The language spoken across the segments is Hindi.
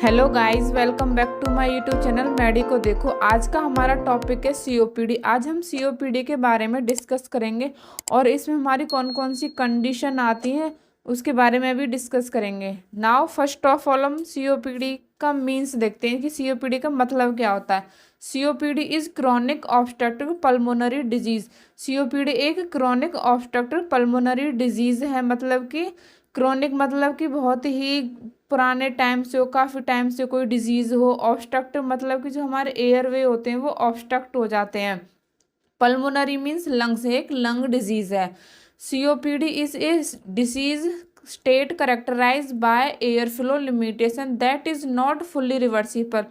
Hello guys, welcome back to my YouTube channel मेडी को देखो। आज का हमारा टॉपिक है सीओपीडी। आज हम सीओपीडी के बारे में डिस्कस करेंगे और इसमें हमारी कौन कौन सी कंडीशन आती हैं उसके बारे में भी डिस्कस करेंगे। नाउ फर्स्ट ऑफ ऑल हम सीओपीडी का मीन्स देखते हैं कि सीओपीडी का मतलब क्या होता है। COPD is chronic obstructive pulmonary disease. COPD एक क्रॉनिक ऑब्स्ट्रक्टिव पल्मोनरी डिजीज है। मतलब कि क्रॉनिक मतलब कि बहुत ही पुराने टाइम से हो, काफ़ी टाइम से कोई डिजीज़ हो। ऑब्स्ट्रक्टिव मतलब कि जो हमारे एयरवे होते हैं वो ऑब्स्ट्रक्ट हो जाते हैं। पल्मोनरी मीन्स लंग्स, एक लंग डिजीज़ है। COPD is a disease state characterise by air flow limitation that is not fully reversible.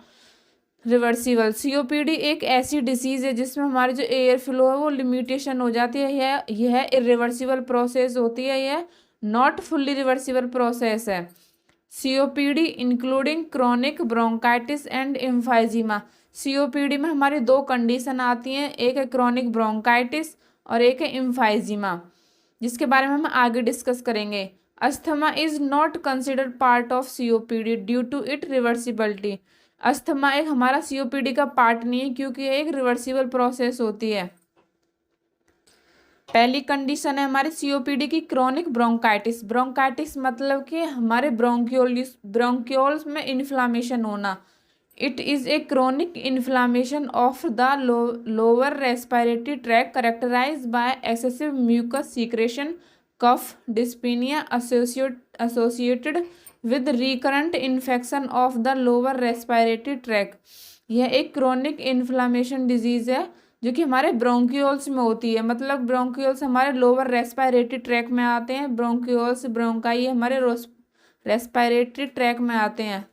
COPD एक ऐसी डिसीज़ है जिसमें हमारी जो एयर फ्लो है वो लिमिटेशन हो जाती है। यह इरिवर्सिबल प्रोसेस होती है, यह नॉट फुल्ली रिवर्सिबल प्रोसेस है। COPD including chronic bronchitis and emphysema. COPD में हमारी दो कंडीशन आती हैं, एक है क्रॉनिक ब्रोंकाइटिस और एक है एम्फाइजीमा, जिसके बारे में हम आगे डिस्कस करेंगे। Asthma is not considered part of COPD due to it reversibility. Asthma एक हमारा सीओपीडी का पार्ट नहीं है क्योंकि यह एक रिवर्सिबल प्रोसेस होती है। पहली कंडीशन है हमारे सीओपीडी की क्रॉनिक ब्रोंकाइटिस। ब्रोंकाइटिस मतलब कि हमारे ब्रोंक्यूल्स में इन्फ्लामेशन होना। It is a chronic inflammation of the lower respiratory tract characterise by excessive mucus secretion, cough, dyspnoea associated with recurrent infection of the lower respiratory tract. यह एक क्रॉनिक इन्फ्लामेशन डिजीज है जो कि हमारे ब्रोंक्यूल्स में होती है। मतलब ब्रोंक्यूल्स हमारे लोअर रेस्पिरेटरी ट्रैक में आते हैं। ब्रोंक्यूल्स ब्रोंकाई हमारे रेस्पिरेटरी ट्रैक में आते हैं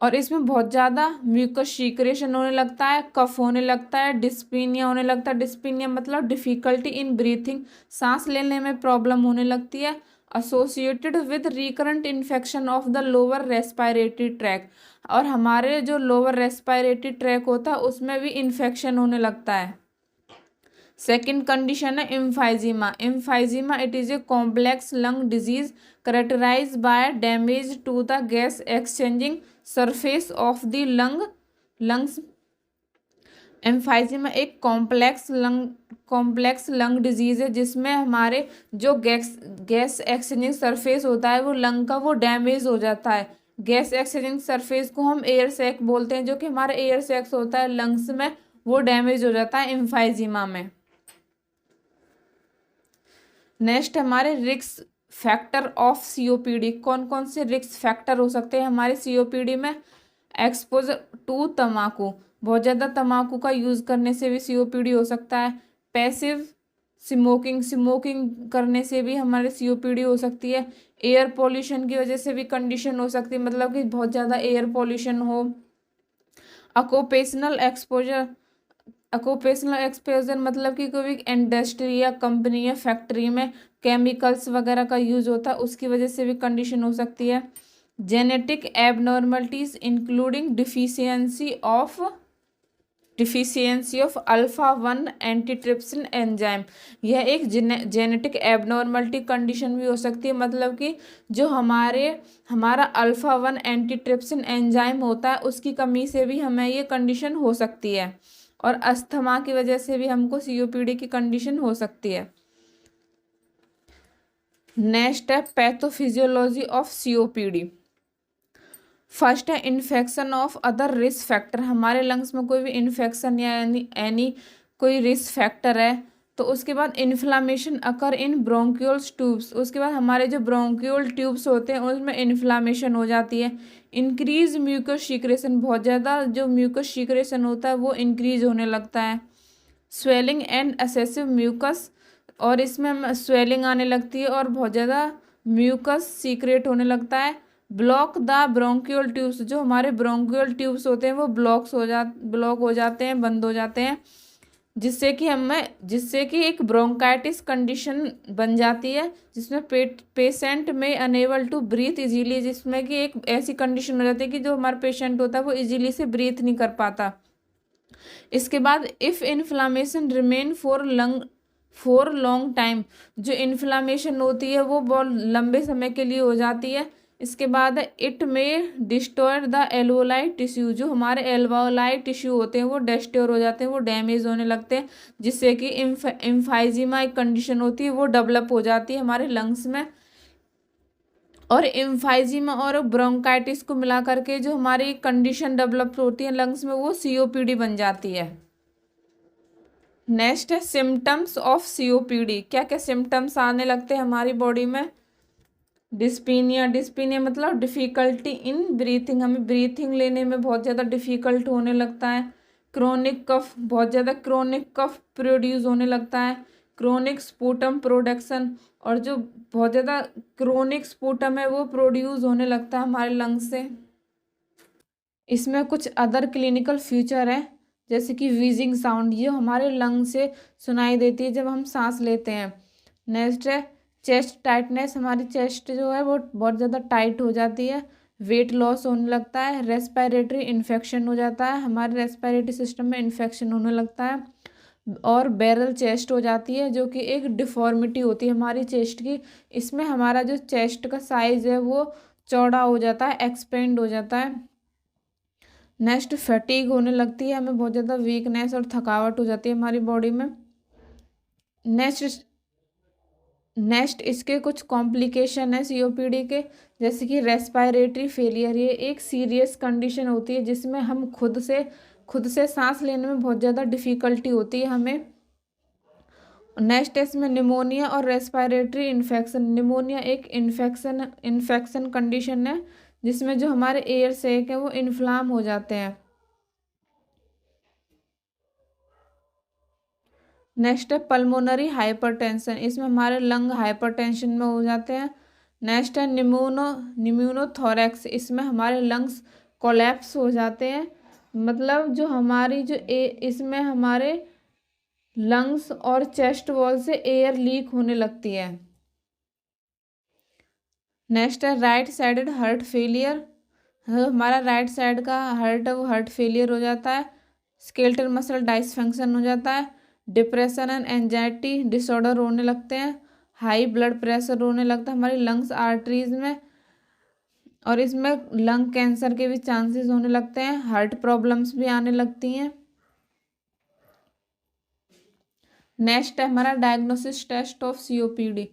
और इसमें बहुत ज़्यादा म्यूकस सीक्रेशन होने लगता है, कफ होने लगता है, डिस्पीनिया होने लगता है। डिस्पीनिया मतलब डिफ़िकल्टी इन ब्रीथिंग, सांस लेने में प्रॉब्लम होने लगती है। Associated with recurrent infection of the lower respiratory track, और हमारे जो लोअर रेस्पिरेटरी ट्रैक होता है उसमें भी इन्फेक्शन होने लगता है। सेकेंड कंडीशन है emphysema. Emphysema it is a complex lung disease characterise by damage to the gas exchanging surface of the lungs. Emphysema एक कॉम्प्लेक्स लंग डिजीज है जिसमें हमारे जो गैस एक्सचेंजिंग सरफेस होता है वो लंग का वो डैमेज हो जाता है। गैस एक्सचेंजिंग सरफेस को हम एयर सैक बोलते हैं, जो कि हमारा एयर सैक्स होता है लंग्स में, वो डैमेज हो जाता है एम्फाइजीमा में। नेक्स्ट हमारे रिस्क फैक्टर ऑफ सीओपीडी। कौन कौन से रिस्क फैक्टर हो सकते हैं हमारे सीओपीडी में? एक्सपोजर टू तम्बाकू, बहुत ज़्यादा तम्बाकू का यूज़ करने से भी सीओपीडी हो सकता है। पैसिव स्मोकिंग करने से भी हमारे सीओपीडी हो सकती है। एयर पॉल्यूशन की वजह से भी कंडीशन हो सकती है, मतलब कि बहुत ज़्यादा एयर पॉल्यूशन हो। ऑक्यूपेशनल एक्सपोजर मतलब कि कोई इंडस्ट्री या कंपनी या फैक्ट्री में केमिकल्स वगैरह का यूज होता है, उसकी वजह से भी कंडीशन हो सकती है। Genetic abnormalities including deficiency of alpha 1 antitrypsin enzyme. यह एक जेनेटिक एबनॉर्मलिटी कंडीशन भी हो सकती है, मतलब कि जो हमारा अल्फा 1 एंटीट्रिप्सिन एंजाइम होता है उसकी कमी से भी हमें ये कंडीशन हो सकती है। और अस्थमा की वजह से भी हमको सीओपीडी की कंडीशन हो सकती है। नेक्स्ट है पैथोफिजियोलॉजी ऑफ सीओपीडी। फर्स्ट है infection of other risk factor. हमारे लंग्स में कोई भी इन्फेक्शन या एनी कोई रिस्क फैक्टर है तो उसके बाद इन्फ्लामेशन अकर इन ब्रोंक्यूल्स ट्यूब्स। उसके बाद हमारे जो ब्रोंक्यूल ट्यूब्स होते हैं उसमें इन्फ्लामेशन हो जाती है। इंक्रीज म्यूकस सीक्रेशन, बहुत ज़्यादा जो म्यूकस सीक्रेशन होता है वो इंक्रीज होने लगता है। स्वेलिंग एंड एक्सेसिव म्यूकस, और इसमें स्वेलिंग आने लगती है और बहुत ज़्यादा म्यूकस सीक्रेट होने लगता है। ब्लॉक द ब्रोंक्यूल ट्यूब्स, जो हमारे ब्रोंक्यूल ट्यूब्स होते हैं वो ब्लॉक हो जाते हैं, बंद हो जाते हैं, जिससे कि एक ब्रोंकाइटिस कंडीशन बन जाती है जिसमें पेशेंट में अनेबल टू ब्रीथ इजीली, जिसमें कि एक ऐसी कंडीशन हो जाती है कि जो हमारा पेशेंट होता है वो इजीली से ब्रीथ नहीं कर पाता। इसके बाद if inflammation remain for long time, जो इन्फ्लामेशन होती है वो बहुत लंबे समय के लिए हो जाती है। इसके बाद इट में डिस्टॉय द एल्वोलाई टिश्यू, जो हमारे एल्वोलाई टिश्यू होते हैं वो डिस्टॉय हो जाते हैं, वो डैमेज होने लगते हैं, जिससे कि एम्फाइजीमा एक कंडीशन होती है वो डेवलप हो जाती है हमारे लंग्स में। और एम्फाइजीमा और ब्रोंकाइटिस को मिला करके जो हमारी कंडीशन डेवलप होती है लंग्स में वो सीओपीडी बन जाती है। नेक्स्ट है सिम्टम्स ऑफ सीओपीडी। क्या क्या सिम्टम्स आने लगते हैं हमारी बॉडी में? डिस्पीनिया, डिस्पीनिया मतलब डिफ़िकल्टी इन ब्रीथिंग, हमें ब्रीथिंग लेने में बहुत ज़्यादा डिफ़िकल्ट होने लगता है। क्रोनिक कफ, बहुत ज़्यादा क्रोनिक कफ प्रोड्यूस होने लगता है। क्रोनिक स्पूटम प्रोडक्शन, और जो बहुत ज़्यादा क्रोनिक स्पूटम है वो प्रोड्यूस होने लगता है हमारे लंग्स से। इसमें कुछ अदर क्लिनिकल फीचर है, जैसे कि व्हीजिंग साउंड, ये हमारे लंग से सुनाई देती है जब हम सांस लेते हैं। नेक्स्ट है चेस्ट टाइटनेस, हमारी चेस्ट जो है वो बहुत ज़्यादा टाइट हो जाती है। वेट लॉस होने लगता है। रेस्पिरेटरी इन्फेक्शन हो जाता है, हमारे रेस्पिरेटरी सिस्टम में इन्फेक्शन होने लगता है। और बैरल चेस्ट हो जाती है, जो कि एक डिफॉर्मिटी होती है हमारी चेस्ट की। इसमें हमारा जो चेस्ट का साइज है वो चौड़ा हो जाता है, एक्सपेंड हो जाता है। नेक्स्ट फैटीग होने लगती है, हमें बहुत ज़्यादा वीकनेस और थकावट हो जाती है हमारी बॉडी में। नेक्स्ट इसके कुछ कॉम्प्लिकेशन है सीओपीडी के, जैसे कि रेस्पिरेटरी फेलियर, ये एक सीरियस कंडीशन होती है जिसमें हम खुद से सांस लेने में बहुत ज़्यादा डिफ़िकल्टी होती है हमें। नेक्स्ट इसमें निमोनिया और रेस्पिरेटरी इन्फेक्शन। निमोनिया एक इन्फेक्शन कंडीशन है जिसमें जो हमारे एयर सैक है वो इन्फ्लाम हो जाते हैं। नेक्स्ट है पल्मोनरी हाइपरटेंशन, इसमें हमारे लंग हाइपरटेंशन में हो जाते हैं। नेक्स्ट है निम्यूनोथोरैक्स, इसमें हमारे लंग्स कोलैप्स हो जाते हैं, मतलब जो हमारी इसमें हमारे लंग्स और चेस्ट वॉल से एयर लीक होने लगती है। नेक्स्ट है राइट साइडेड हार्ट फेलियर, हमारा राइट साइड का हार्ट है वो हार्ट फेलियर हो जाता है। स्केलेटल मसल डाइसफंक्शन हो जाता है। डिप्रेशन एंड एंजाइटी डिसऑर्डर होने लगते हैं। हाई ब्लड प्रेशर होने लगता है हमारी लंग्स आर्टरीज में, और इसमें लंग कैंसर के भी चांसेस होने लगते हैं। हार्ट प्रॉब्लम्स भी आने लगती हैं। नेक्स्ट है हमारा डायग्नोसिस टेस्ट ऑफ सीओपीडी।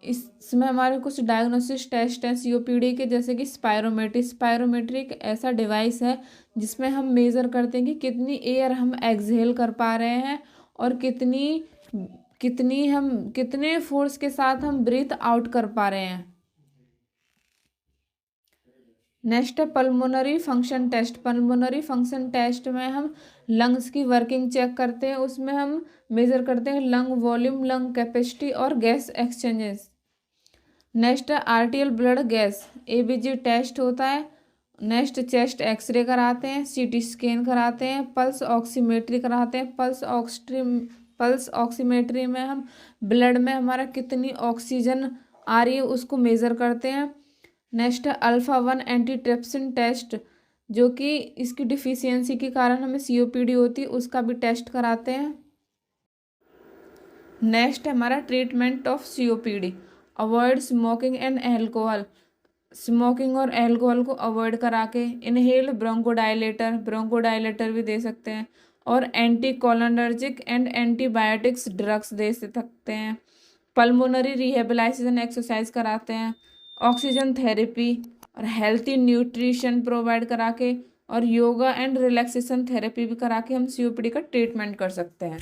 इसमें हमारे कुछ डायग्नोसिस टेस्ट हैं सीओपीडी के, जैसे कि स्पायरोमेट्री। स्पायरोमेट्री एक ऐसा डिवाइस है जिसमें हम मेज़र करते हैं कि कितनी एयर हम एक्सहेल कर पा रहे हैं और कितने फोर्स के साथ हम ब्रीथ आउट कर पा रहे हैं। नेक्स्ट है pulmonary function test. Pulmonary function test में हम लंग्स की वर्किंग चेक करते हैं, उसमें हम मेज़र करते हैं लंग वॉल्यूम, लंग कैपेसिटी और गैस एक्सचेंजेस। नेक्स्ट है arterial blood gas, ABG test होता है। नेक्स्ट चेस्ट एक्सरे कराते हैं, सीटी स्कैन कराते हैं, पल्स ऑक्सीमेट्री कराते हैं। पल्स ऑक्सीमेट्री में हम ब्लड में हमारा कितनी ऑक्सीजन आ रही है उसको मेज़र करते हैं। नेक्स्ट है अल्फ़ा-1 एंटीट्रिप्सिन टेस्ट, जो कि इसकी डिफिशियंसी के कारण हमें सीओपीडी होती है, उसका भी टेस्ट कराते हैं। नेक्स्ट है हमारा treatment of COPD. Avoid smoking and alcohol, smoking और एल्कोहल को अवॉइड करा के इनहेल ब्रोंकोडाइलेटर भी दे सकते हैं, और anticholinergic and antibiotics drugs they सकते हैं। पल्मोनरी रिहेबिलाइजेशन एक्सरसाइज कराते हैं, ऑक्सीजन थेरेपी और हेल्थी न्यूट्रिशन प्रोवाइड करा के, और योगा एंड रिलैक्सेशन थेरेपी भी करा के हम सीओपीडी का ट्रीटमेंट कर सकते हैं।